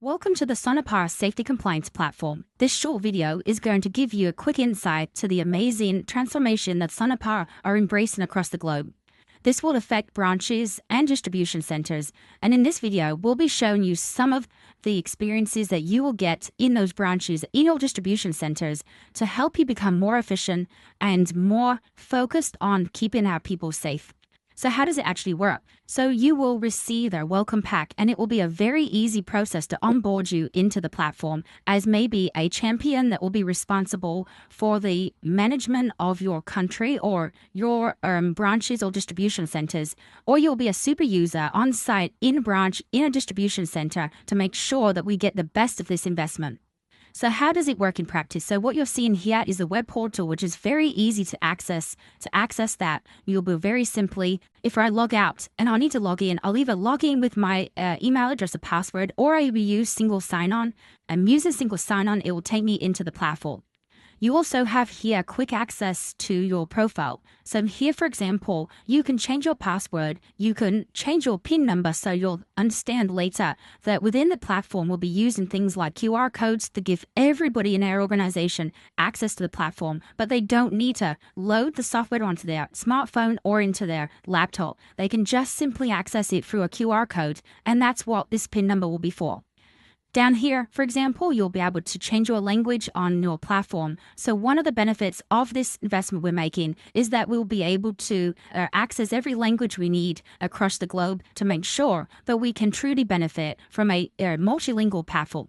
Welcome to the Sonepar Safety Compliance Platform. This short video is going to give you a quick insight to the amazing transformation that Sonepar are embracing across the globe. This will affect branches and distribution centers, and in this video, we'll be showing you some of the experiences that you will get in those branches, in your distribution centers, to help you become more efficient and more focused on keeping our people safe. So how does it actually work? So you will receive their welcome pack, and it will be a very easy process to onboard you into the platform as maybe a champion that will be responsible for the management of your country or your branches or distribution centers, or you'll be a super user on site in a branch in a distribution center to make sure that we get the best of this investment. So how does it work in practice? So what you're seeing here is a web portal, which is very easy to access. To access that, you'll be very simply, if I log out and I need to log in, I'll either log in with my email address or password, or I will use single sign-on. And using single sign-on, it will take me into the platform. You also have here quick access to your profile. So here, for example, you can change your password, you can change your PIN number, so you'll understand later that within the platform we'll be using things like QR codes to give everybody in our organization access to the platform, but they don't need to load the software onto their smartphone or into their laptop. They can just simply access it through a QR code, and that's what this PIN number will be for. Down here, for example, you'll be able to change your language on your platform. So one of the benefits of this investment we're making is that we'll be able to access every language we need across the globe to make sure that we can truly benefit from a multilingual platform.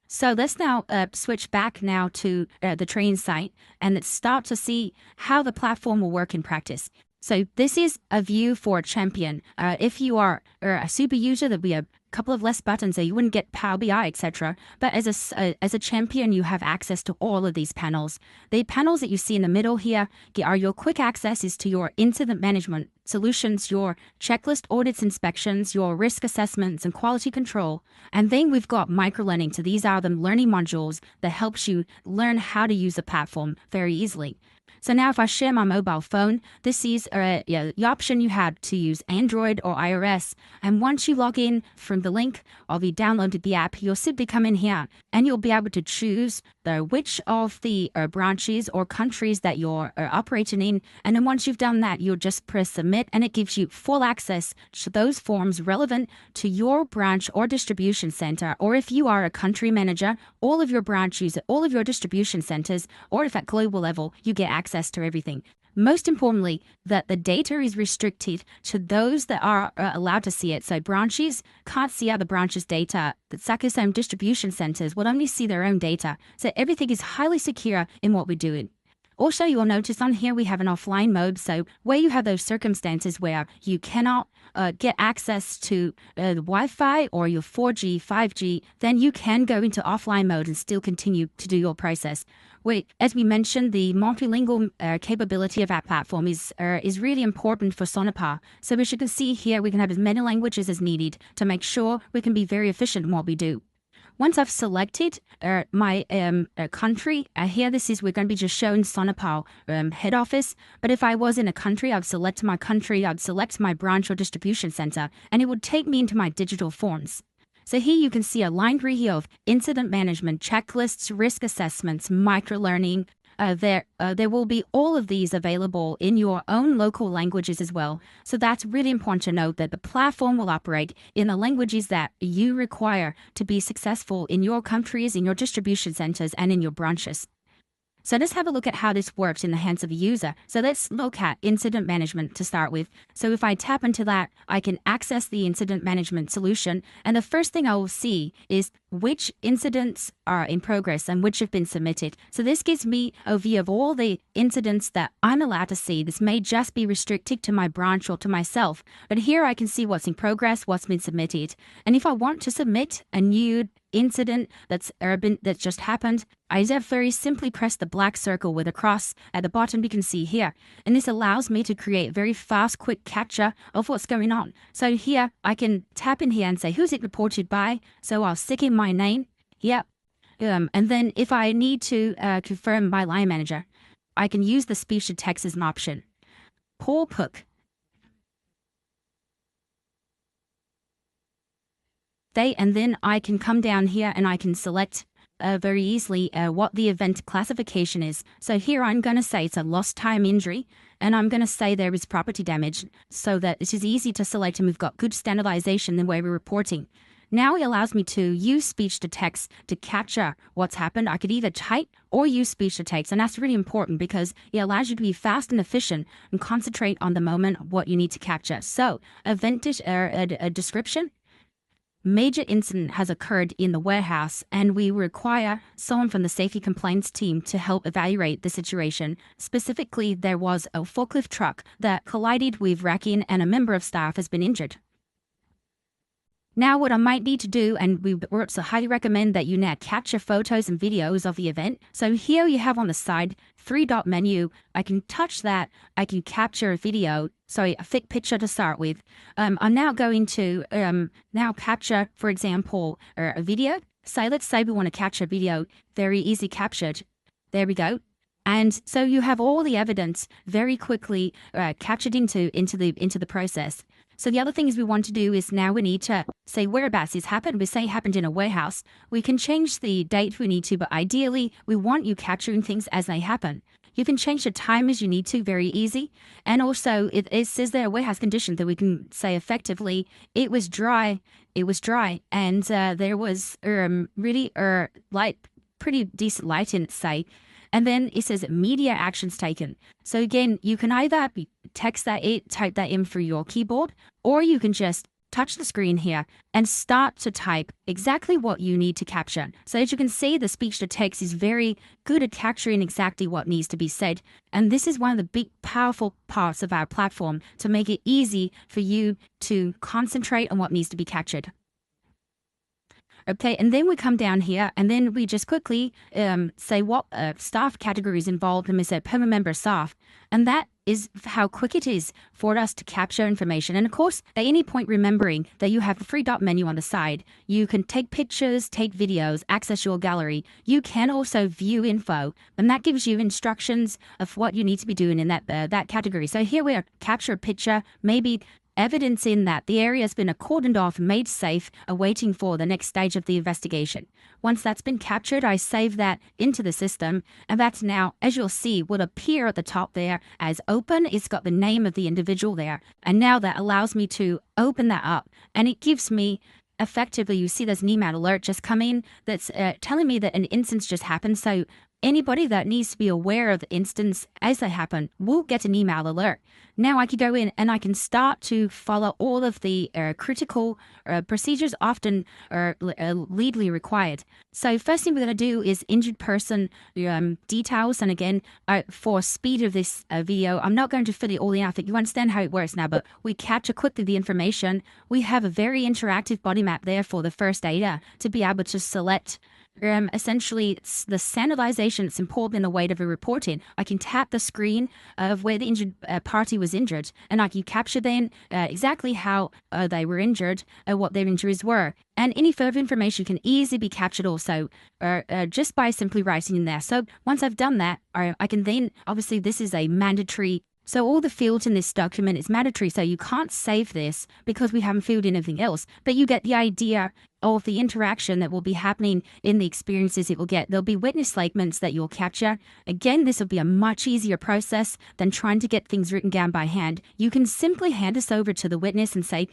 So let's now switch back now to the training site, and let's start to see how the platform will work in practice. So this is a view for a champion. If you are a super user, there'll be a couple of less buttons there. You wouldn't get Power BI, etc. But as a champion, you have access to all of these panels. The panels that you see in the middle here are your quick accesses to your incident management solutions, your checklist audits, inspections, your risk assessments, and quality control. And then we've got microlearning. So these are the learning modules that helps you learn how to use the platform very easily. So now if I share my mobile phone, this is the option you had to use Android or iOS. And once you log in from the link or you downloaded the app, you'll simply come in here and you'll be able to choose which of the branches or countries that you're operating in. And then once you've done that, you'll just press submit, and it gives you full access to those forms relevant to your branch or distribution center. Or if you are a country manager, all of your branches, all of your distribution centers, or if at global level, you get access to everything. Most importantly, that the data is restricted to those that are allowed to see it. So branches can't see other branches' data. The Sakisam distribution centers will only see their own data. So everything is highly secure in what we're doing. Also, you'll notice on here we have an offline mode. So where you have those circumstances where you cannot get access to the Wi-Fi or your 4G, 5G, then you can go into offline mode and still continue to do your process. As we mentioned, the multilingual capability of our platform is really important for Sonepar. So as you can see here, we can have as many languages as needed to make sure we can be very efficient in what we do. Once I've selected my country, here we're going to be just showing Sonepar head office. But if I was in a country, I'd select my country, I'd select my branch or distribution center, and it would take me into my digital forms. So here you can see a library of incident management, checklists, risk assessments, microlearning. There will be all of these available in your own local languages as well. So that's really important to note, that the platform will operate in the languages that you require to be successful in your countries, in your distribution centers, and in your branches. So let's have a look at how this works in the hands of a user. So let's look at incident management to start with. So if I tap into that, I can access the incident management solution. And the first thing I will see is which incidents are in progress and which have been submitted. So this gives me a view of all the incidents that I'm allowed to see. This may just be restricted to my branch or to myself, but here I can see what's in progress, what's been submitted. And if I want to submit a new incident that's just happened, I just very simply press the black circle with a cross at the bottom you can see here. And this allows me to create very fast, quick capture of what's going on. So here I can tap in here and say, who's it reported by? So I'll stick in my name. Yep. And then if I need to confirm my line manager, I can use the speech to text as an option. Paul Puck. day, and then I can come down here and I can select very easily what the event classification is. So here I'm going to say it's a lost time injury, and I'm going to say there is property damage so that it is easy to select and we've got good standardization in the way we're reporting. Now it allows me to use speech to text to capture what's happened. I could either type or use speech to text, and that's really important because it allows you to be fast and efficient and concentrate on the moment of what you need to capture. So a description. Major incident has occurred in the warehouse, and we require someone from the safety complaints team to help evaluate the situation. Specifically, there was a forklift truck that collided with racking and a member of staff has been injured. Now what I might need to do, and we also highly recommend that you now capture photos and videos of the event. So here you have on the side, 3-dot menu. I can touch that. I can capture a video. Sorry, a thick picture to start with. I'm now going to now capture, for example, a video. So let's say we want to capture a video. Very easy captured. There we go. And so you have all the evidence very quickly captured into the process. So the other things we want to do is now we need to say whereabouts this happened. We say it happened in a warehouse. We can change the date if we need to, but ideally we want you capturing things as they happen. You can change the time as you need to, very easy. And also it says there a warehouse condition that we can say effectively, it was dry, and there was really light, pretty decent light in it, say. And then it says media actions taken. So again, you can either type that in through your keyboard, or you can just touch the screen here and start to type exactly what you need to capture. So as you can see, the speech to text is very good at capturing exactly what needs to be said. And this is one of the big, powerful parts of our platform to make it easy for you to concentrate on what needs to be captured. Okay, and then we come down here, and then we just quickly say what staff category is involved, and we say permanent member staff. And that is how quick it is for us to capture information. And of course, at any point, remembering that you have a 3-dot menu on the side, you can take pictures, take videos, access your gallery. You can also view info, and that gives you instructions of what you need to be doing in that category. So here we are, capture a picture, maybe evidence in that the area has been cordoned off and made safe, awaiting for the next stage of the investigation. Once that's been captured, I save that into the system, and that's now, as you'll see, will appear at the top there as open. It's got the name of the individual there, and now that allows me to open that up, and it gives me effectively, you see there's an email alert just come in that's telling me that an instance just happened. So anybody that needs to be aware of the instance as they happen will get an email alert. Now I can go in and I can start to follow all of the critical procedures often are legally required. So first thing we're going to do is injured person details. And again, for speed of this video, I'm not going to fill it all in. I think you understand how it works now, but we capture quickly the information. We have a very interactive body map there for the first aider to be able to select essentially it's the standardization that's important in the way that we're reporting. I can tap the screen of where the injured party was injured, and I can capture then exactly how they were injured, what their injuries were. And any further information can easily be captured also just by simply writing in there. So once I've done that, I can then, obviously this is a mandatory. So all the fields in this document is mandatory, so you can't save this because we haven't filled in anything else. But you get the idea of the interaction that will be happening in the experiences it will get. There'll be witness statements that you'll capture. Again, this will be a much easier process than trying to get things written down by hand. You can simply hand this over to the witness and say,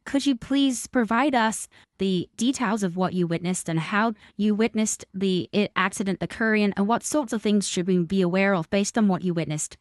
could you please provide us the details of what you witnessed and how you witnessed the accident occurring and what sorts of things should we be aware of based on what you witnessed.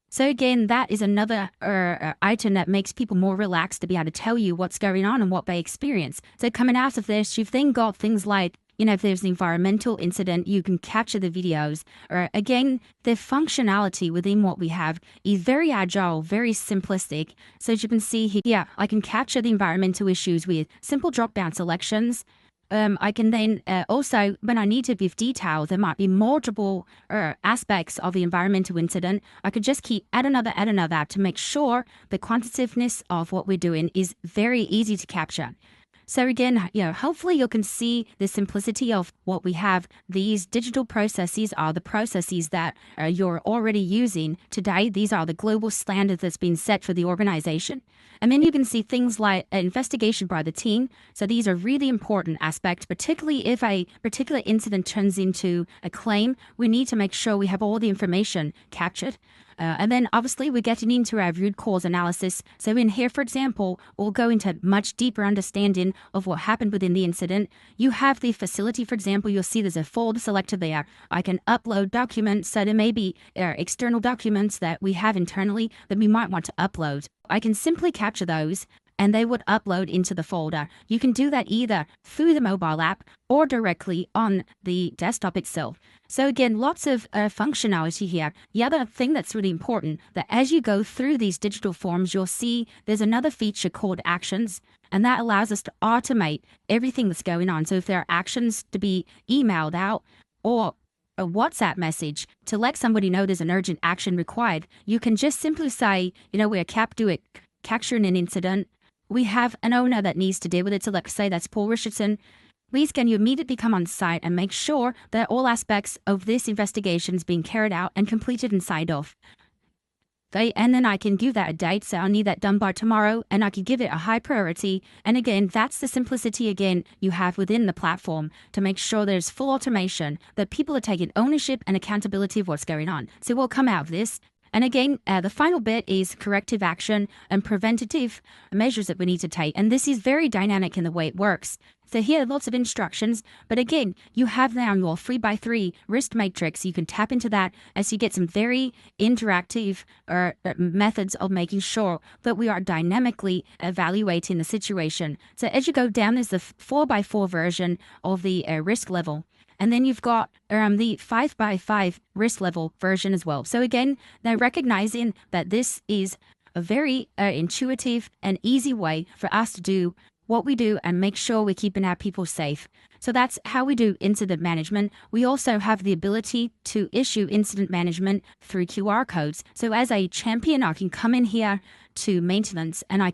So again, that is another item that makes people more relaxed to be able to tell you what's going on and what they experience. So coming out of this, you've then got things like, if there's an environmental incident, you can capture the videos. Or again, the functionality within what we have is very agile, very simplistic. So as you can see here, I can capture the environmental issues with simple drop-down selections. I can then also, when I need to give detail, there might be multiple aspects of the environmental incident. I could just keep add another to make sure the quantitativeness of what we're doing is very easy to capture. So again, hopefully you can see the simplicity of what we have. These digital processes are the processes that you're already using today. These are the global standards that's been set for the organization. And then you can see things like investigation by the team. So these are really important aspects, particularly if a particular incident turns into a claim. We need to make sure we have all the information captured. And then obviously we're getting into our root cause analysis. So in here, for example, we'll go into much deeper understanding of what happened within the incident. You have the facility, for example, you'll see there's a folder selected there. I can upload documents. So there may be external documents that we have internally that we might want to upload. I can simply capture those and they would upload into the folder. You can do that either through the mobile app or directly on the desktop itself. So again, lots of functionality here. The other thing that's really important, that as you go through these digital forms, you'll see there's another feature called actions, and that allows us to automate everything that's going on. So if there are actions to be emailed out or a WhatsApp message to let somebody know there's an urgent action required, you can just simply say, we're capturing an incident. We have an owner that needs to deal with it. So let's say that's Paul Richardson. Please can you immediately come on site and make sure that all aspects of this investigation is being carried out and completed and signed off. Okay, and then I can give that a date. So I'll need that done by tomorrow and I can give it a high priority. And again, that's the simplicity again you have within the platform to make sure there's full automation, that people are taking ownership and accountability of what's going on. So we'll come out of this. And again, the final bit is corrective action and preventative measures that we need to take. And this is very dynamic in the way it works. So here are lots of instructions, but again, you have now your 3x3 risk matrix. You can tap into that as you get some very interactive methods of making sure that we are dynamically evaluating the situation. So as you go down, there's the 4x4 version of the risk level. And then you've got the 5x5 risk level version as well. So again, now recognizing that this is a very intuitive and easy way for us to do what we do and make sure we're keeping our people safe. So that's how we do incident management. We also have the ability to issue incident management through QR codes. So as a champion, I can come in here to maintenance and I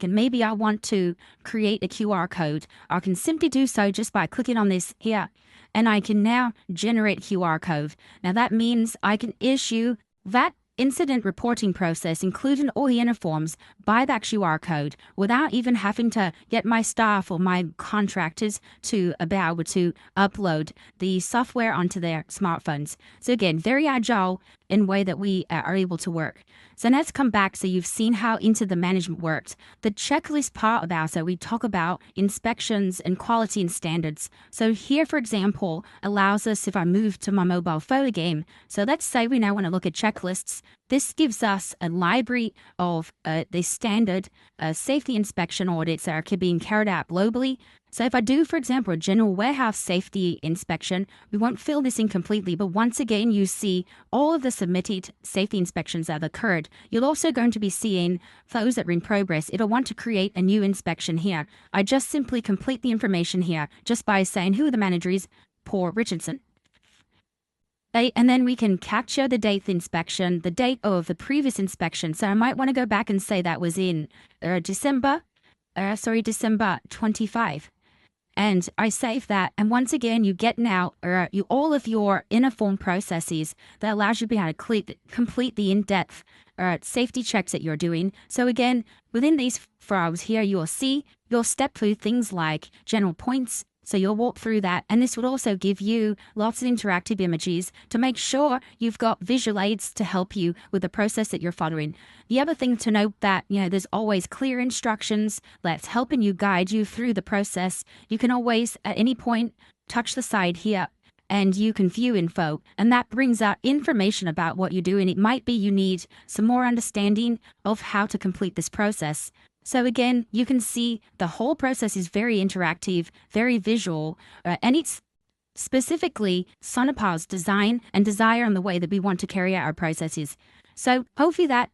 want to create a QR code. I can simply do so just by clicking on this here. And I can now generate QR code. Now that means I can issue that incident reporting process, including all the inner forms, by that QR code without even having to get my staff or my contractors to be able to upload the software onto their smartphones. So again, very agile in way that we are able to work. So let's come back. So you've seen how incident management works. The checklist part of that, so we talk about inspections and quality and standards. So here, for example, allows us, if I move to my mobile photo game, so let's say we now want to look at checklists. This gives us a library of the standard safety inspection audits that are being carried out globally. So if I do, for example, a general warehouse safety inspection, we won't fill this in completely, but once again, you see all of the submitted safety inspections that have occurred. You're also going to be seeing those that are in progress. If I want to create a new inspection here, I just simply complete the information here just by saying who the manager is, Paul Richardson. And then we can capture the date of the inspection, the date of the previous inspection. So I might want to go back and say that was in December 25. And I save that. And once again, you get now all of your inner form processes that allows you to be able to complete the in-depth safety checks that you're doing. So again, within these files here, you'll step through things like general points. So you'll walk through that, and this would also give you lots of interactive images to make sure you've got visual aids to help you with the process that you're following. The other thing to note that, there's always clear instructions that's helping you guide you through the process. You can always, at any point, touch the side here and you can view info, and that brings out information about what you do, and it might be you need some more understanding of how to complete this process. So again, you can see the whole process is very interactive, very visual, and it's specifically Sonepar's design and desire on the way that we want to carry out our processes. So hopefully that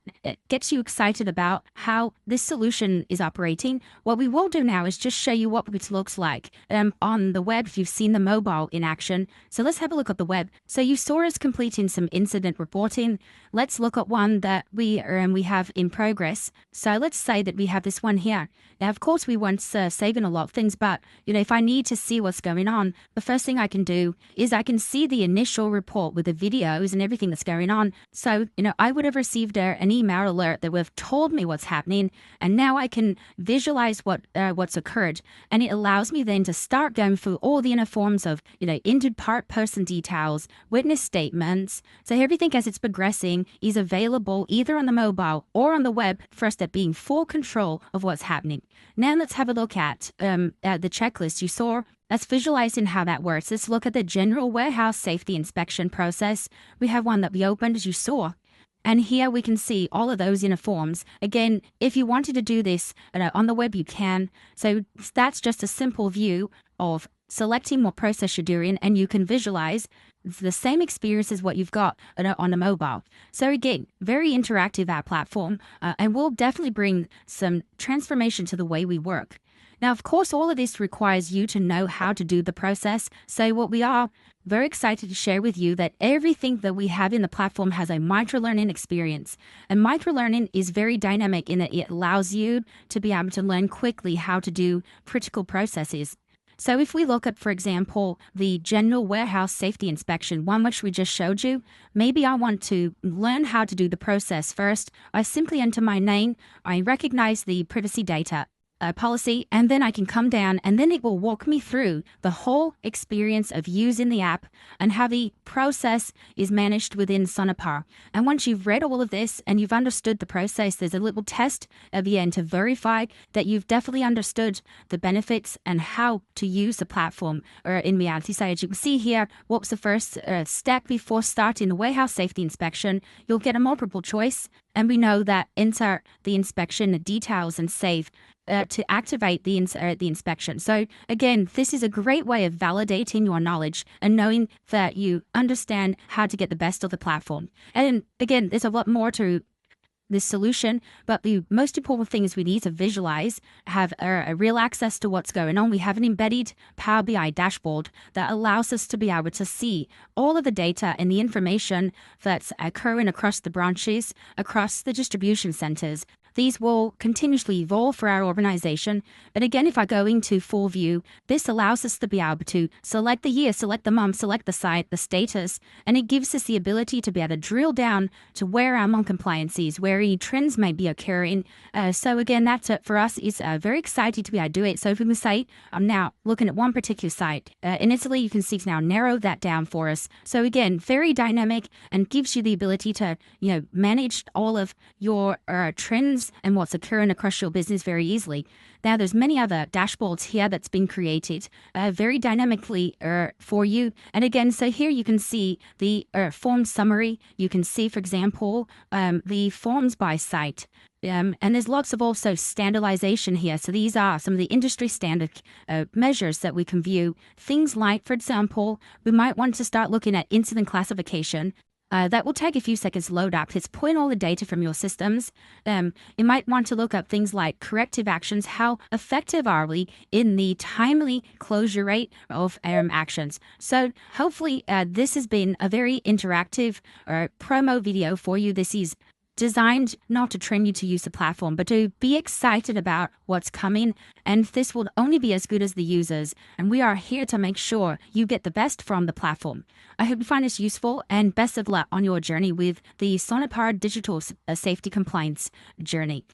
gets you excited about how this solution is operating. What we will do now is just show you what it looks like on the web if you've seen the mobile in action. So let's have a look at the web. So you saw us completing some incident reporting. Let's look at one that we have in progress. So let's say that we have this one here. Now, of course, we won't saving a lot of things, but if I need to see what's going on, the first thing I can do is I can see the initial report with the videos and everything that's going on. So, I would have received an email alert that would have told me what's happening, and now I can visualize what's occurred, and it allows me then to start going through all the inner forms of, injured person details, witness statements. So everything as it's progressing is available either on the mobile or on the web for us to be in full control of what's happening. Now let's have a look at the checklist you saw. Let's visualize in how that works. Let's look at the general warehouse safety inspection process. We have one that we opened, as you saw. And here we can see all of those inner forms. Again, if you wanted to do this on the web, you can. So that's just a simple view of selecting what process you're doing, and you can visualize the same experience as what you've got on a mobile. So again, very interactive app platform, and will definitely bring some transformation to the way we work. Now, of course, all of this requires you to know how to do the process. So what we are very excited to share with you that everything that we have in the platform has a micro-learning experience. And micro-learning is very dynamic in that it allows you to be able to learn quickly how to do critical processes. So if we look at, for example, the general warehouse safety inspection, one which we just showed you, maybe I want to learn how to do the process first. I simply enter my name, I recognize the privacy data policy, and then I can come down and then it will walk me through the whole experience of using the app and how the process is managed within Sonepar. And once you've read all of this and you've understood the process, there's a little test at the end to verify that you've definitely understood the benefits and how to use the platform or in reality. So as you can see here, what was the first step before starting the warehouse safety inspection? You'll get a multiple choice, and we know that enter the inspection details and save to activate the inspection. So again, this is a great way of validating your knowledge and knowing that you understand how to get the best of the platform. And again, there's a lot more to this solution, but the most important thing is we need to visualize, have a real access to what's going on. We have an embedded Power BI dashboard that allows us to be able to see all of the data and the information that's occurring across the branches, across the distribution centers. These will continuously evolve for our organization. But again, if I go into full view, this allows us to be able to select the year, select the month, select the site, the status, and it gives us the ability to be able to drill down to where our non-compliance is, where any trends may be occurring. So again, that's it for us. It's very exciting to be able to do it. So if we can say, I'm now looking at one particular site. In Italy, you can see it's now narrowed that down for us. So again, very dynamic and gives you the ability to, manage all of your trends and what's occurring across your business very easily. Now, there's many other dashboards here that's been created very dynamically for you. And again, so here you can see the form summary. You can see, for example, the forms by site. And there's lots of also standardization here. So these are some of the industry standard measures that we can view. Things like, for example, we might want to start looking at incident classification. That will take a few seconds to load up. It's pulling all the data from your systems. You might want to look up things like corrective actions. How effective are we in the timely closure rate of actions? So hopefully this has been a very interactive promo video for you. This is designed not to train you to use the platform, but to be excited about what's coming. And this will only be as good as the users. And we are here to make sure you get the best from the platform. I hope you find this useful, and best of luck on your journey with the Sonepar digital safety compliance journey.